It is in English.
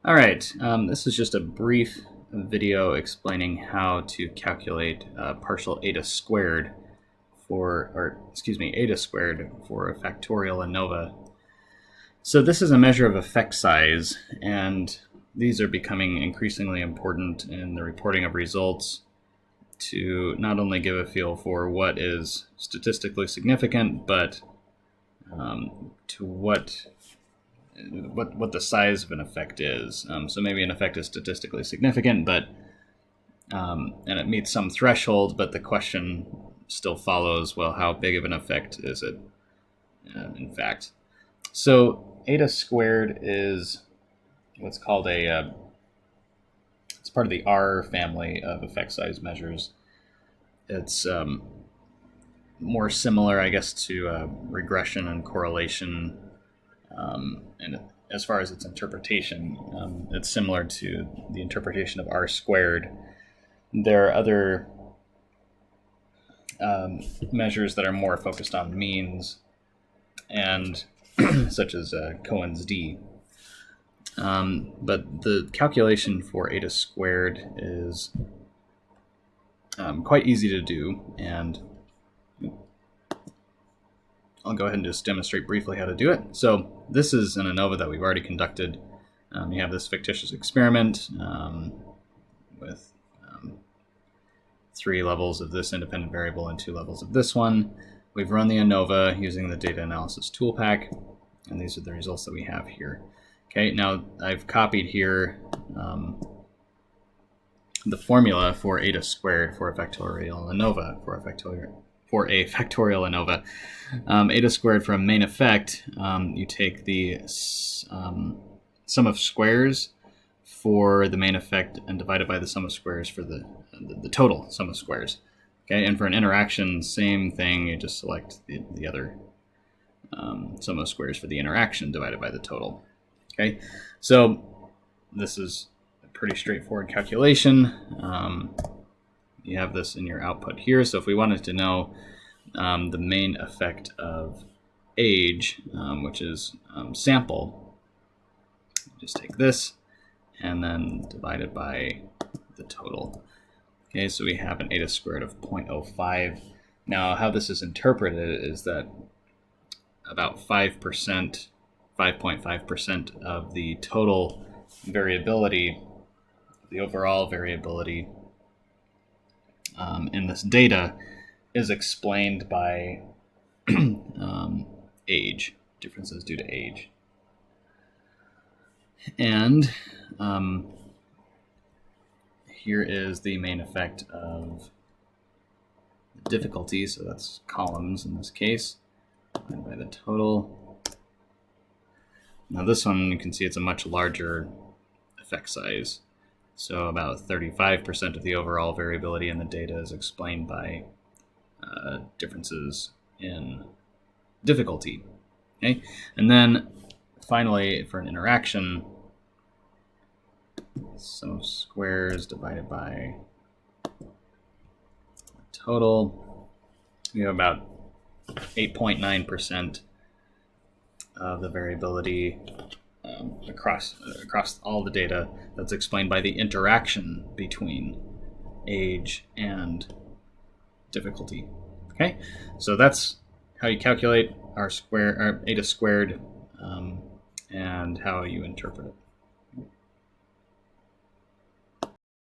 All right, this is just a brief video explaining how to calculate partial eta squared eta squared for a factorial ANOVA. So this is a measure of effect size, and these are becoming increasingly important in the reporting of results to not only give a feel for what is statistically significant, but to what the size of an effect is. So maybe an effect is statistically significant, but and it meets some threshold, but the question still follows, well, how big of an effect is it in fact? So eta squared is what's called it's part of the R family of effect size measures. It's more similar, I guess, to regression and correlation. And as far as its interpretation, it's similar to the interpretation of R squared. There are other measures that are more focused on means, and such as Cohen's d. But the calculation for eta squared is quite easy to do, and I'll go ahead and just demonstrate briefly how to do it. So this is an ANOVA that we've already conducted. You have this fictitious experiment with 3 levels of this independent variable and 2 levels of this one. We've run the ANOVA using the data analysis tool pack, and these are the results that we have here. Okay, now I've copied here the formula for eta squared for a factorial ANOVA, for a factorial ANOVA. Eta squared for a main effect, you take the sum of squares for the main effect and divide it by the sum of squares for the total sum of squares. Okay, and for an interaction, same thing, you just select the other sum of squares for the interaction divided by the total. Okay, so this is a pretty straightforward calculation. You have this in your output here. So if we wanted to know the main effect of age, which is sample, just take this and then divide it by the total. Okay, so we have an eta squared of 0.05. Now, how this is interpreted is that about 5.5% of the total variability, the overall variability in this data, is explained by age, differences due to age. And here is the main effect of difficulty, so that's columns in this case, divided by the total. Now this one, you can see it's a much larger effect size. So about 35% of the overall variability in the data is explained by differences in difficulty. Okay, and then finally, for an interaction, sum of squares divided by total, we have about 8.9% of the variability across all the data that's explained by the interaction between age and difficulty. Okay, so that's how you calculate eta squared, and how you interpret it.